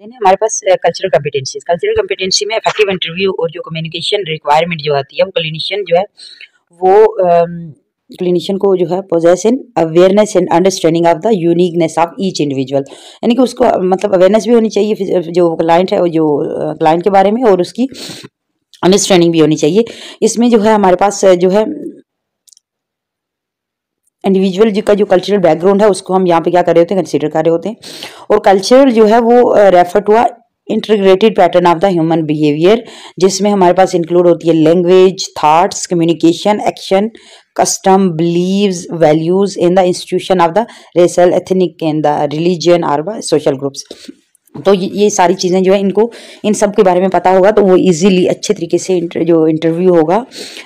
Then है हमारे पास cultural competency में इफेक्टिव इंटरव्यू और जो कम्युनिकेशन रिक्वायरमेंट जो आती है वो क्लिनिशियन जो है वो क्लिनिशियन को जो है possesses in awareness and understanding of the uniqueness of each individual, यानी कि उसको मतलब अवेयरनेस भी होनी चाहिए जो क्लाइंट है, जो क्लाइंट के बारे में, और उसकी अंडरस्टैंडिंग भी होनी चाहिए। इसमें जो है हमारे पास जो है इंडिविजुअल जी का जो कल्चरल बैकग्राउंड है उसको हम यहाँ पे क्या कर रहे होते हैं, कंसीडर कर रहे होते हैं। और कल्चर जो है वो refer to a integrated pattern of the human behaviour, जिसमें हमारे पास इंक्लूड होती है language, thoughts, communication, action, custom, beliefs, values in the institution of the racial, ethnic and the religion और सोशल ग्रुप्स। तो ये सारी चीज़ें जो है इनको इन सब के बारे में पता होगा तो वो इजीली अच्छे तरीके से जो इंटरव्यू होगा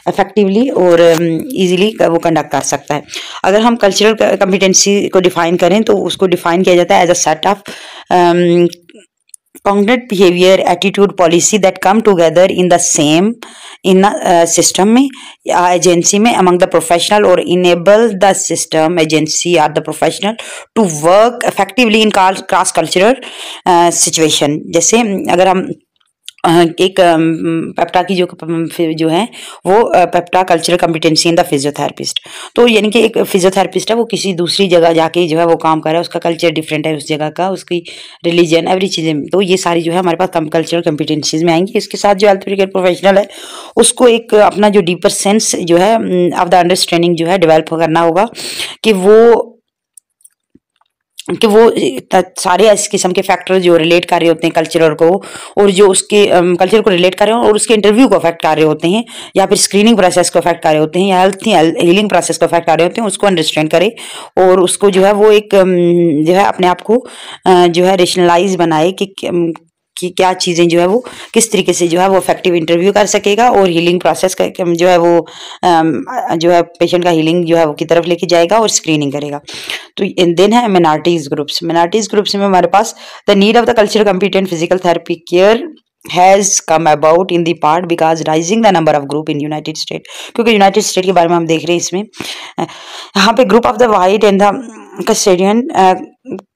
इफेक्टिवली और इजीली वो कंडक्ट कर सकता है। अगर हम कल्चरल कॉम्पिटेंसी को डिफाइन करें तो उसको डिफाइन किया जाता है as a set of congruent behaviour, attitude, policy that come together in the same in system में या एजेंसी में अमंग द प्रोफेशनल और इनेबल द सिस्टम, एजेंसी और the professional to work effectively in cross cultural situation. जैसे अगर हम एक पेप्टा की जो है वो पेप्टा cultural competency in the physiotherapist, तो यानी कि एक फिजियोथेरेपिस्ट है वो किसी दूसरी जगह जाके जो है वो काम कर रहा है, उसका कल्चर डिफरेंट है उस जगह का, उसकी रिलीजन, एवरी चीज़ें, तो ये सारी जो है हमारे पास कल्चरल कॉम्पिटेंसीज में आएंगी। इसके साथ जो हेल्थ केयर प्रोफेशनल है उसको एक अपना जो डीपर सेंस जो है ऑफ द अंडरस्टैंडिंग जो है डेवलप करना होगा कि वो सारे इस किस्म के फैक्टर जो रिलेट कर रहे होते हैं कल्चर को, और जो उसके कल्चर को रिलेट कर रहे हो और उसके इंटरव्यू को अफेक्ट कर रहे होते हैं, या फिर स्क्रीनिंग प्रोसेस को अफेक्ट कर रहे होते हैं, या हीलिंग प्रोसेस को अफेक्ट कर रहे होते हैं, उसको अंडरस्टैंड करे और उसको जो है वो एक जो है अपने आप को जो है रेशनलाइज बनाए कि क्या चीज़ें जो है वो किस तरीके से जो है वो इफेक्टिव इंटरव्यू कर सकेगा और हीलिंग प्रोसेस का जो है वो जो है पेशेंट का हीलिंग जो है वो की तरफ लेके जाएगा और स्क्रीनिंग करेगा। तो देन है मिनार्टीज ग्रुप्स में हमारे पास the need of the culture competent physical therapy care has come about in the part because rising the number of group in United States, क्योंकि यूनाइटेड स्टेट के बारे में हम देख रहे हैं इसमें यहाँ पे group of the white and the custodian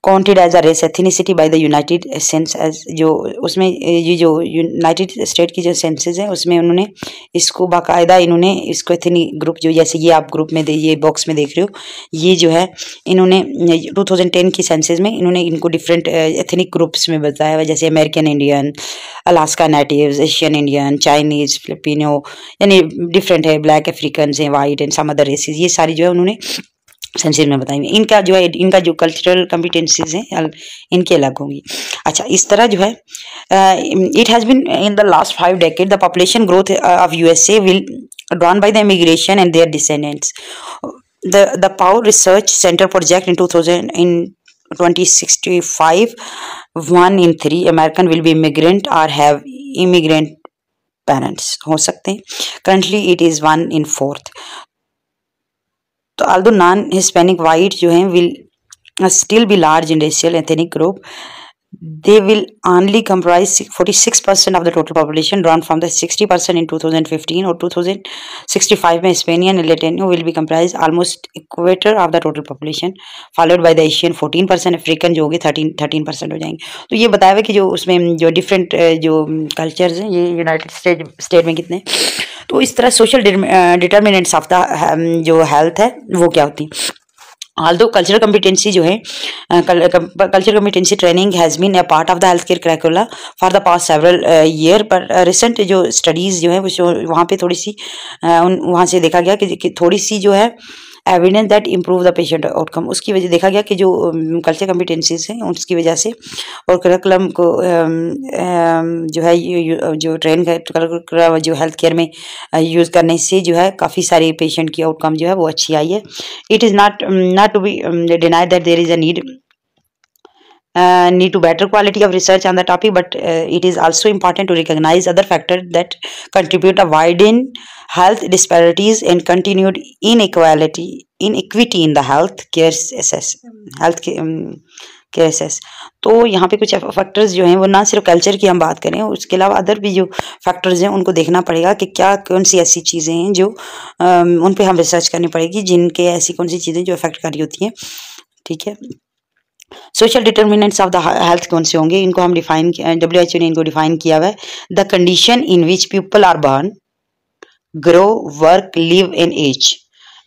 counted as a race ethnicity by the united sense as, जो उसमें ये जो यूनाइटेड स्टेट की जो सेंसेस हैं उसमें उन्होंने इसको बाकायदा इन्होंने इसको एथनिक ग्रुप जो जैसे ये आप ग्रुप में ये बॉक्स में देख रहे हो, ये जो है इन्होंने 2010 की सेंसेस में इन्होंने इनको डिफरेंट एथनिक ग्रुप्स में बताया हुआ, जैसे American Indian, Alaska natives, Asian Indian, Chinese, Filipino, यानी डिफरेंट है, ब्लैक अफ्रीकन है, white and some other races, ये सारी जो है उन्होंने सेंसेस में बताई। इनका जो है इनका जो कल्चरल कॉम्पिटेंसीज हैं इनकी अलग होंगी। अच्छा, इस तरह जो है it has been in the last 5 decades the population growth of USA will drawn by the immigration and their descendants. The power research centre project in 2065 1 in 3 American will be immigrant or have immigrant parents हो सकते हैं। Currently it is 1 in 4। तो although non-Hispanic white जो हैं will still be large in racial ethnic group, they will only comprise 46% of the total population, drawn from the 60% in 2015 और 2065 में Hispanic and Latino will be comprised almost equator of the total population, followed by the Asian 14%, African जो होंगे 13% हो जाएंगे। तो ये बताया हुआ कि जो उसमें जो डिफरेंट जो कल्चर्स हैं ये यूनाइटेड स्टेट में कितने, तो इस तरह सोशल डिटर्मिनेंट्स ऑफ द जो हेल्थ है वो क्या होती है। Although cultural competency जो है cultural competency training has been a part of the healthcare curricula for the past several year, पर recent जो studies जो है वो वहाँ पे थोड़ी सी वहाँ से देखा गया कि थोड़ी सी जो है evidence that improve the patient outcome, उसकी वजह देखा गया कि जो कल्चर कम्पिटेंसीज हैं उसकी वजह से और करिकुलम को जो है जो ट्रेन का जो हेल्थ केयर में यूज़ करने से जो है काफ़ी सारे पेशेंट की आउटकम जो है वो अच्छी आई है। It is not to be denied that there is a need to better quality of research on the topic, but it is also important to recognize other factors that contribute to widen health disparities and continued inequity in the health care access। तो यहाँ पे कुछ factors जो हैं वो ना सिर्फ culture की हम बात करें, उसके अलावा अदर भी जो फैक्टर्स हैं उनको देखना पड़ेगा कि क्या कौन सी ऐसी चीज़ें हैं जो उन पे हम रिसर्च करनी पड़ेगी, जिनके ऐसी कौन सी चीज़ें जो अफेक्ट कर रही होती हैं। ठीक है, social determinants of the health कौन से होंगे, इनको हम डिफाइन, WHO ने इनको डिफाइन किया हुआ है, the condition in which people are born, grow, work, live and age,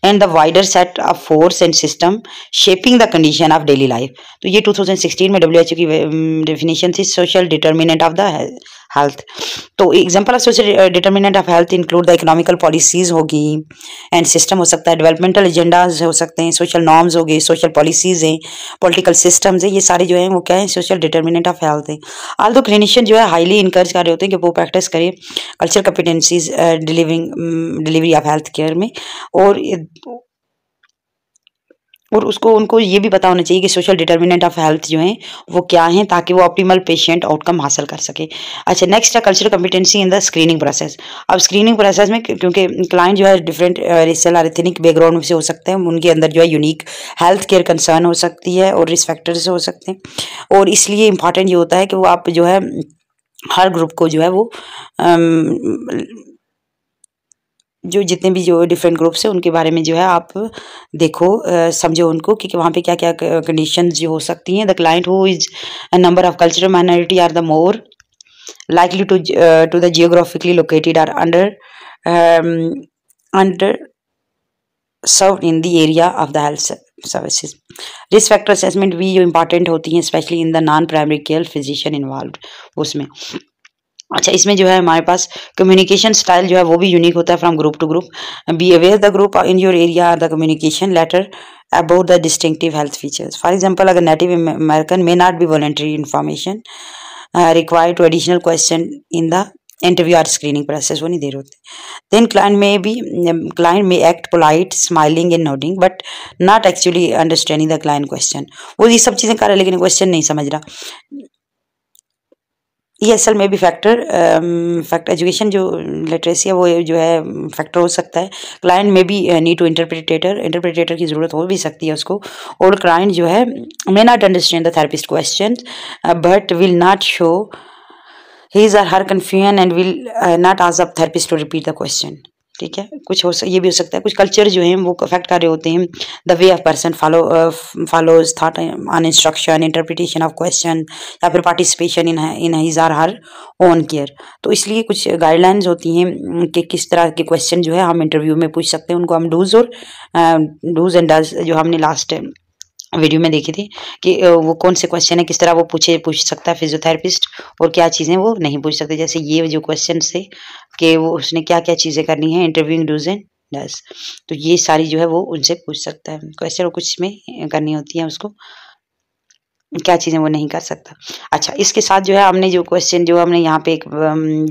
and the wider set of force and system shaping the condition of daily life। तो ये 2016 में WHO की डेफिनेशन थी social determinant of the health. तो example of social determinant of health include the economical policies होगी and system हो सकता है, डेवलपमेंटल एजेंडाज हो सकते हैं, सोशल नॉर्म्स हो गए, सोशल पॉलिसीज हैं, पॉलिटिकल सिस्टम्स है, ये सारे जो हैं वो क्या है, सोशल डिटर्मिनेंट ऑफ हेल्थ है। आल्दो क्लिनिशियन जो है हाईली इनकरेज कर रहे होते हैं कि वो प्रैक्टिस करें cultural competencies delivery of health care में, और उसको उनको ये भी पता होना चाहिए कि सोशल डिटर्मिनेंट ऑफ हेल्थ जो है वो क्या है, ताकि वो ऑप्टिमल पेशेंट आउटकम हासिल कर सके। अच्छा, नेक्स्ट है cultural competency in the screening process. अब स्क्रीनिंग प्रोसेस में क्योंकि क्लाइंट जो है डिफरेंट रेशियल और एथनिक बैकग्राउंड से हो सकते हैं, उनके अंदर जो है यूनिक हेल्थ केयर कंसर्न हो सकती है और रिस्क फैक्टर्स हो सकते हैं, और इसलिए इंपॉर्टेंट ये होता है कि वो आप जो है हर ग्रुप को जो है वो जो जितने भी जो डिफरेंट ग्रुप्स है उनके बारे में जो है आप देखो, समझो उनको कि वहाँ पे क्या क्या कंडीशंस जो हो सकती हैं। The client who is a number of cultural minority are the more likely to the geographically located or under served in the area of the health services। Risk factor assessment भी जो important होती हैं specially in the non primary care physician involve उसमें। अच्छा, इसमें जो है हमारे पास कम्युनिकेशन स्टाइल जो है वो भी यूनिक होता है from group to group. Be aware the group in your area the communication letter about the distinctive health features. For example, अगर native American may not be voluntary information required to additional question in the interview और screening process, वो नहीं दे रहे होते। Then client में act polite smiling and nodding but not actually understanding the client question. वो ये सब चीज़ें कर रहा है लेकिन क्वेश्चन नहीं समझ रहा। ये असल में भी फैक्टर एजुकेशन जो लिटरेसी है वो जो है फैक्टर हो सकता है। क्लाइंट में भी नीड टू इंटरप्रेटेटर की ज़रूरत हो भी सकती है उसको, और क्लाइंट जो है may not understand the therapist question but will not show his or her confusion and will not ask the therapist to repeat the question। ठीक है, कुछ ये भी हो सकता है कुछ कल्चर जो हैं वो अफेक्ट कर रहे होते हैं the way of person follows thought on instruction, interpretation of question, या फिर पार्टिसिपेशन इन हिज और हर ओन केयर। तो इसलिए कुछ गाइडलाइंस होती हैं कि किस तरह के क्वेश्चन जो है हम इंटरव्यू में पूछ सकते हैं, उनको हम डूज एंड डज जो हमने लास्ट वीडियो में देखी थी कि वो कौन से क्वेश्चन है, किस तरह वो पूछ सकता है फिजियोथेरेपिस्ट, और क्या चीज़ें वो नहीं पूछ सकते। जैसे ये जो क्वेश्चन थे कि वो उसने क्या क्या चीज़ें करनी है इंटरव्यू डूज एंड डज, तो ये सारी जो है वो उनसे पूछ सकता है क्वेश्चन, और कुछ में करनी होती है उसको क्या चीज़ें वो नहीं कर सकता। अच्छा, इसके साथ जो है हमने जो क्वेश्चन जो हमने यहाँ पे एक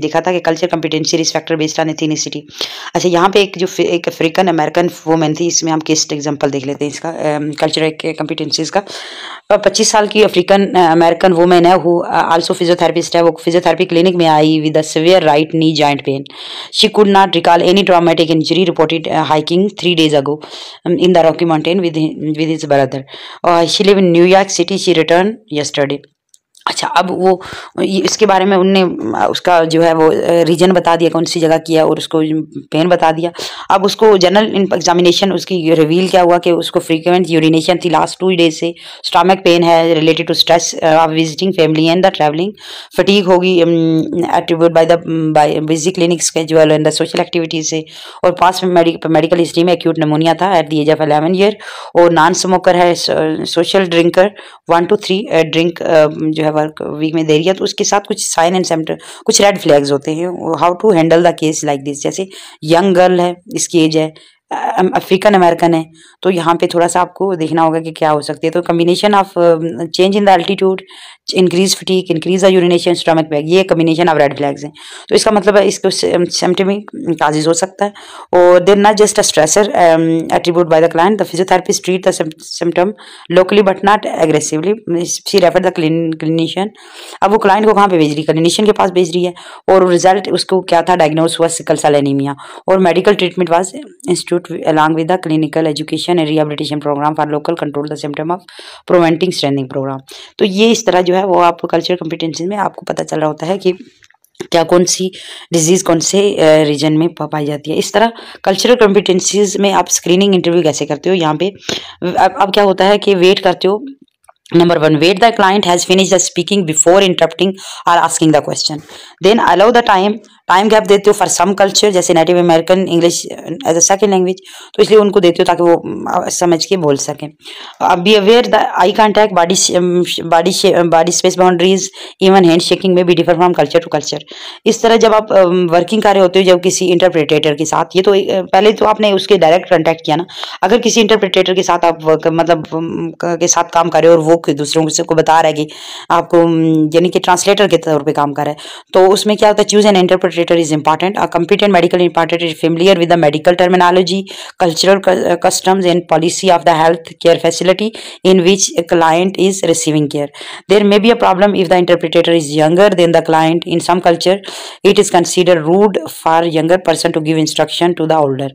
देखा था कि culture competency risk factor based on ethnicity. अच्छा, यहाँ पे एक अफ्रीकन अमेरिकन वुमेन थी, इसमें हम केस एग्जांपल देख लेते हैं इसका कल्चरल कॉम्पिटेंसीज का। 25 साल की अफ्रीकन अमेरिकन वुमेन है हु आल्सो फिजियोथेरेपिस्ट है। वो फिजियोथेरेपी क्लिनिक में आई with a severe right knee joint pain. She could not recall any traumatic injury reported hiking 3 days ago in the Rocky Mountain with his brother. She live in New York city, she return yesterday। अच्छा, अब वो इसके बारे में उनने उसका जो है वो रीजन बता दिया कौन सी जगह किया और उसको पेन बता दिया। अब उसको जनरल एग्जामिनेशन उसकी रिवील क्या हुआ कि उसको फ्रीक्वेंट यूरिनेशन थी लास्ट 2 days से, स्टमक पेन है related to stress of visiting family and the travelling, fatigue होगी attribute by busy clinic schedule and the social activities से, और पास में मेडिकल हिस्ट्री में एक्यूट निमोनिया था at the age of 11 year, और नॉन स्मोकर है, सोशल ड्रिंकर 1 to 3 ड्रिंक जो है वर्क वीक में दे रही है। तो उसके साथ कुछ साइन एंड सिम्टम, कुछ रेड फ्लैग्स होते हैं, how to handle the case like this. जैसे यंग गर्ल है, इसकी एज है, अफ्रीकन अमेरिकन है, तो यहाँ पे थोड़ा सा आपको देखना होगा कि क्या हो सकती है। तो combination of change in the altitude, increase fatigue, increase the urination, stomach bag, ये कम्बिनेशन ऑफ रेड फ्लैग्स हैं। तो इसका मतलब है इसको सिम्टमिक काजेज हो सकता है, और there not just a stressor attribute by the client, the physiotherapist treat the symptom locally but not aggressively, she refer the clinician. अब वो क्लाइंट को कहाँ पे भेज रही है, क्लिनिशियन के पास भेज रही है, और रिजल्ट उसको क्या था, डायग्नोस हुआ सिकल सेल एनीमिया, और medical treatment was institute along with the clinical education and rehabilitation program for local control the symptom of preventing strengthening program। तो ये इस तरह जो है वो आपको कल्चरल कॉम्पिटेंसी में आपको पता चल रहा होता है कि क्या कौन सी डिजीज कौन से रीजन में पाई जाती है। इस तरह कल्चरल कॉम्पिटेंसीज में आप स्क्रीनिंग इंटरव्यू कैसे करते हो। यहाँ पे अब क्या होता है कि वेट करते हो Number one, wait the client has finished the speaking before interrupting or asking the question. Then allow the time gap देते हो फॉर सम कल्चर, जैसे native American English as a second language, तो इसलिए उनको देते हो ताकि वो समझ के बोल सकें. अब be aware the eye contact, body space boundaries, even hand shaking में भी differ from culture to culture. इस तरह जब आप वर्किंग कर रहे होते हो जब किसी इंटरप्रेटेटर के साथ, ये तो पहले तो आपने उसके डायरेक्ट कॉन्टैक्ट किया ना. अगर किसी इंटरप्रेटेटर के साथ आप मतलब के साथ काम कर रहे हो और वो दूसरों को बता रहा है कि आपको यानी कि ट्रांसलेटर के तौर पे काम कर रहा है, तो उसमें क्या होता है, choose an interpreter is important. A competent medical interpreter is familiar with the medical terminology, cultural customs and policy of the health care facility in which a client is receiving care. There may be a problem if the interpreter is younger than the client. In some culture, it is considered rude for younger person to give instruction to the older.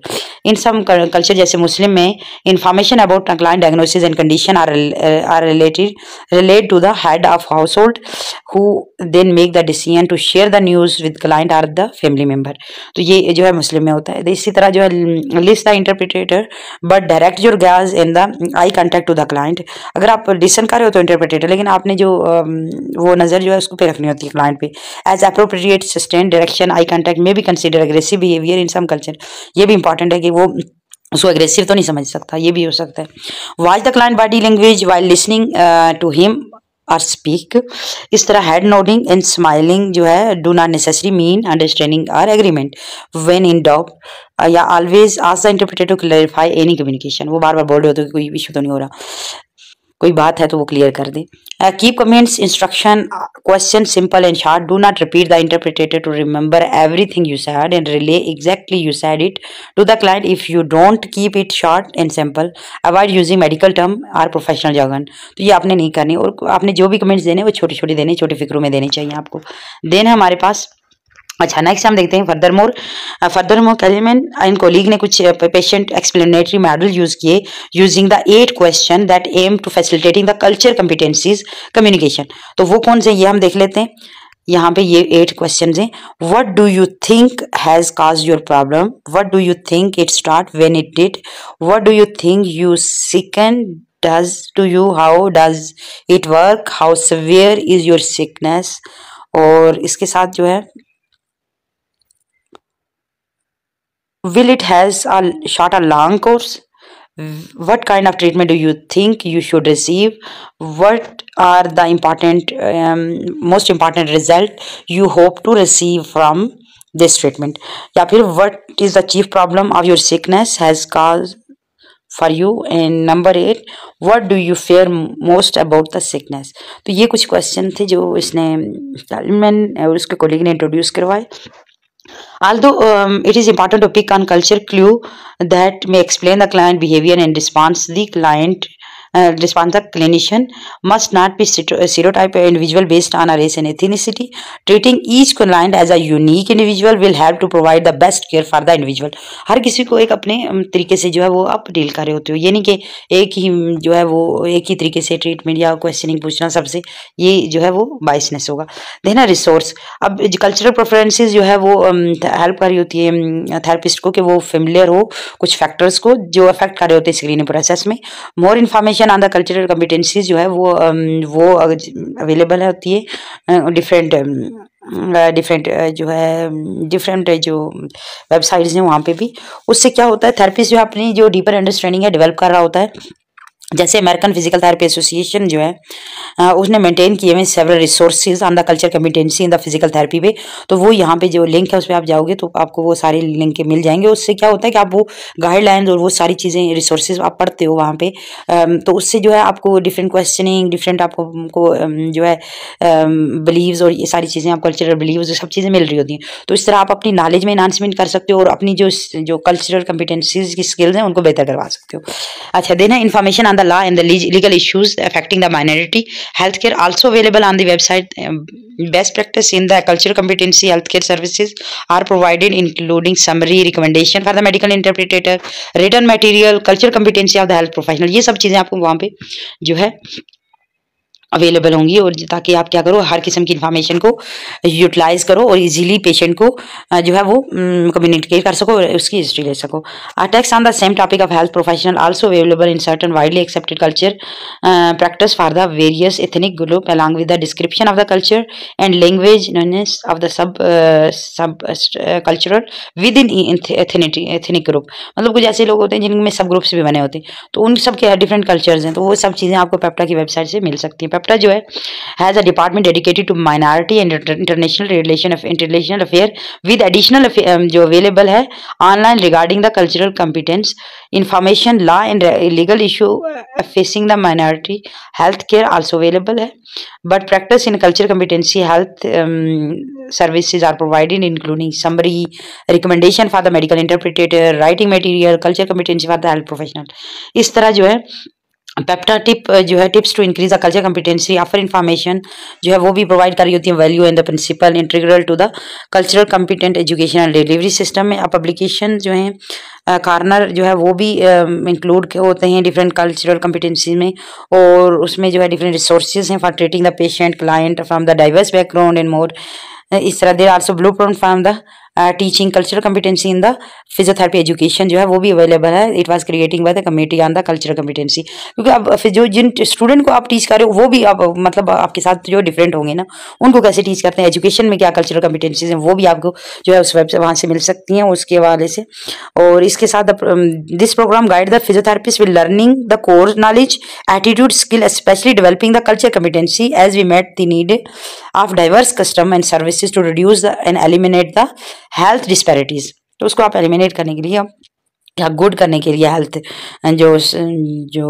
In some culture जैसे मुस्लिम में, information about a client diagnosis and condition are related to the head of household, who then make the decision to share the news with client or the family member. तो ये जो है मुस्लिम में होता है. इसी तरह जो है list the interpreter but direct your gaze in the eye contact to the client. अगर आप लिसन कर रहे हो तो इंटरप्रेटर, लेकिन आपने जो वो नज़र जो है उसको पे रखनी होती है क्लाइंट पे. As appropriate sustain direction eye contact में भी consider aggressive behaviour in some culture. ये भी इंपॉर्टेंट है कि वो उसको एग्रेसिव तो नहीं समझ सकता, ये भी हो सकता है. Watch the client body language while listening to him और स्पीक. इस तरह हेड नोडिंग एंड स्माइलिंग जो है do not necessary mean understanding और एग्रीमेंट. व्हेन इन डाउट या always ask the interpreter to clarify any communication. वो बार बार बोल रहे होते हैं कोई इशू तो नहीं हो रहा, कोई बात है तो वो क्लियर कर दे. Keep comments instruction question simple and short. Do not repeat the interpreter to remember everything you said and relay exactly you said it to the client. If you don't keep it short and simple, avoid using medical term और professional jargon. तो ये आपने नहीं करनी, और आपने जो भी कमेंट्स देने वो छोटी छोटी देने, छोटे फिक्रों में देने चाहिए आपको. देन है हमारे पास. अच्छा, नेक्स्ट हम देखते हैं फर्दर मोर कलीमन इन कोलीग ने कुछ पेशेंट एक्सप्लेनेटरी मॉडल यूज किए using the 8 question that aim to facilitating the culture competencies communication. तो वो कौन से ये हम देख लेते हैं. यहाँ पे ये 8 क्वेश्चन हैं. What do you think has cause your problem, what do you think it start when it did, what do you think you सिकन does to you, how does it work, how severe is your sickness. और इसके साथ जो है will it has a short or long course, what kind of treatment do you think you should receive, what are the most important result you hope to receive from this treatment. या फिर what is the chief problem of your sickness has caused for you, and number 8 what do you fear most about the sickness. तो ये कुछ question थे जो इसने टालमैन और उसके कोलीग ने इंट्रोड्यूस करवाए. Although it is important to pick on culture clue that may explain the client behavior and response, the clinician must not be stereotype individual based on a race and ethnicity. Treating each client as a unique individual will help to provide the best care for the individual. हर किसी को एक अपने तरीके से जो है वो आप डील कर रहे होते हो, ये नहीं कि एक ही जो है वो एक ही तरीके से ट्रीटमेंट या क्वेश्चनिंग पूछना सबसे, ये जो है वो बाइसनेस होगा. देना रिसोर्स. अब कल्चरल प्रेफरेंसेस जो है वो हेल्प कर रही होती है थेरेपिस्ट को कि वो फेमिलियर हो कुछ फैक्टर्स को जो अफेक्ट कर रहे होते हैं स्क्रीनिंग प्रोसेस में. More information on the cultural कम्पिटेंसीज जो है वो अवेलेबल होती है डिफरेंट जो है डिफरेंट जो वेबसाइट्स हैं वहाँ पे भी. उससे क्या होता है, थेरेपिस्ट जो अपनी जो डीपर अंडरस्टैंडिंग है डेवलप कर रहा होता है. जैसे अमेरिकन फिजिकल थेरेपी एसोसिएशन जो है उसने मेंटेन किए हुए several resources on the culture competency in the physical therapy पे. तो वो यहाँ पे जो लिंक है उस पर आप जाओगे तो आपको वो सारे लिंक मिल जाएंगे. उससे क्या होता है कि आप वो गाइडलाइंस और वो सारी चीज़ें रिसोर्सेज आप पढ़ते हो वहाँ पे, तो उससे जो है आपको डिफरेंट क्वेश्चनिंग डिफरेंट आपको जो है बिलीव्स और ये सारी चीज़ें आप कल्चरल बिलीव्स सब चीज़ें मिल रही होती हैं. तो इस तरह आप अपनी नॉलेज में इन्हांसमेंट कर सकते हो और अपनी जो कल्चरल कम्पिटेंसीज की स्किल्स हैं उनको बेहतर करवा सकते हो. अच्छा, देना information on the law and the legal issues affecting the minority healthcare also available on the website. Best practice in the cultural competency healthcare services are provided including summary recommendation for the medical interpreter, written material, cultural competency of the health professional. ये सब चीजें आपको वहाँ पे जो है available होंगी, और ताकि आप क्या करो, हर किस्म की इन्फॉर्मेशन को यूटिलाइज करो और इजीली पेशेंट को जो है वो कम्युनिकेट कर सको और उसकी हिस्ट्री ले सको। Text on the same topic of health professional also available in certain widely accepted culture practice for the various ethnic group along with the description of the culture and language norms of the sub cultural within ethnic group. मतलब कुछ ऐसे लोग होते हैं जिनमें सब groups भी बने होते हैं, तो उन सब के डिफरेंट कल्चर्स हैं, तो वो सब चीज़ें आपको पेप्टा की वेबसाइट से मिल सकती हैं। पेप्टा जो है has a department dedicated to minority and international affair with additional जो अवेलेबल है online regarding the cultural competence information law and legal issue facing the minority health care also available है, but practice in culture competency health services are provided including summary recommendation for the medical interpreter, writing material, culture competency for the health professional। इस तरह जो है पेप्टा tip जो है tips to increase the culture competency offer information जो है वो भी प्रोवाइड करी होती है, value and the principle integral to the cultural competent education and delivery system में। पब्लिकेशन जो है कार्नर जो है वो भी इंक्लूड होते हैं डिफरेंट कल्चरल कॉम्पिटेंसी में, और उसमें जो है डिफरेंट रिसोर्सेज हैं for treating the patient client from the diverse background and more. इस तरह there also blueprint from the teaching cultural competency in the physiotherapy education जो है वो भी अवेलेबल है। It was creating by the committee on the cultural competency, क्योंकि अब जो जिन स्टूडेंट को आप टीच कर रहे हो वो भी आप मतलब आपके साथ जो डिफरेंट होंगे ना, उनको कैसे टीच करते हैं, एजुकेशन में क्या कल्चरल कॉम्पिटेंसीज हैं वो भी आपको जो है उस वेबसाइट वहाँ से मिल सकती हैं उसके हवाले से। और इसके साथ this programme guide the physiotherapist with learning the core knowledge attitude skill specially developing the culture competency as we met the need of diverse custom and services to reduce and eliminate the health disparities. तो उसको आप eliminate करने के लिए या good करने के लिए हेल्थ जो जो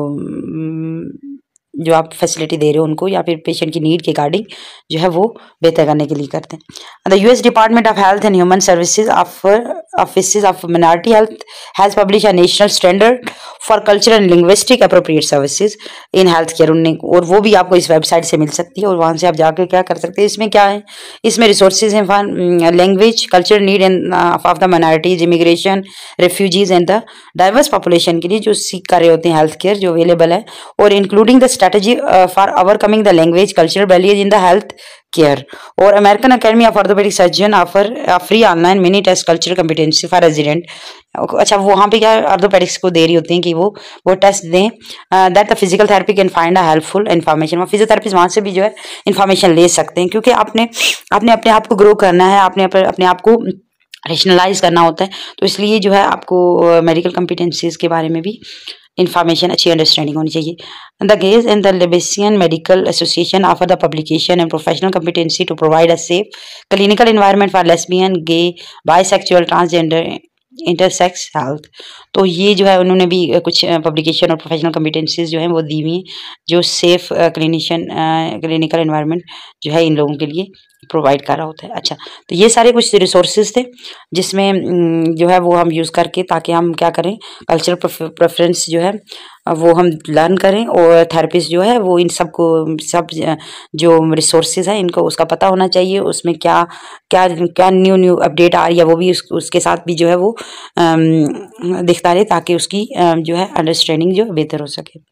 जो आप फैसिलिटी दे रहे हो उनको या फिर पेशेंट की नीड के अकॉर्डिंग जो है वो बेहतर करने के लिए करते हैं। The US department of health and human services office of minority health has publish a national standard for cultural and linguistic appropriate services in health care, और वो भी आपको इस वेबसाइट से मिल सकती है और वहाँ से आप जाकर क्या कर सकते हैं। इसमें क्या है, इसमें रिसोर्सेज हैं for language cultural need end of the minorities, immigration, refugees and the diverse population के लिए जो सीख कर रहे होते हैं हेल्थ केयर जो अवेलेबल है, और including the strategy for overcoming the language cultural barriers in the health care। और American academy of orthopaedic surgeon offer free online mini test cultural competency for resident. अच्छा, वहाँ पे क्या ऑर्थोपेडिक्स को दे रही होती हैं कि वो टेस्ट दें that the physical therapy can find a helpful information. Physiotherapist वहाँ से भी जो है इन्फॉर्मेशन ले सकते हैं, क्योंकि आपने अपने आप को ग्रो करना है, आपने अपने आप को रेशनलाइज करना होता है, तो इसलिए जो है आपको मेडिकल कॉम्पिटेंसीज के बारे में भी इन्फॉर्मेशन अच्छी अंडरस्टैंडिंग होनी चाहिए। The gays and the lesbian medical association offer the publication and professional competency to provide a safe clinical environment for lesbian, gay, bisexual, transgender, intersex health. तो ये जो है उन्होंने भी कुछ पब्लिकेशन और प्रोफेशनल कॉम्पिटेंसीज जो हैं वो दी हुई हैं जो सेफ क्लिनिकल एनवायरनमेंट जो है इन लोगों के लिए प्रोवाइड कर रहा होता है। अच्छा, तो ये सारे कुछ रिसोर्सेज थे जिसमें जो है वो हम यूज़ करके ताकि हम क्या करें, कल्चरल प्रेफरेंस जो है वो हम लर्न करें, और थेरेपिस्ट जो है वो इन सब जो रिसोर्सेज हैं इनको उसका पता होना चाहिए, उसमें क्या क्या क्या न्यू अपडेट आ रही है वो भी उसके साथ भी जो है वो दिखता रहे, ताकि उसकी जो है अंडरस्टैंडिंग जो बेहतर हो सके।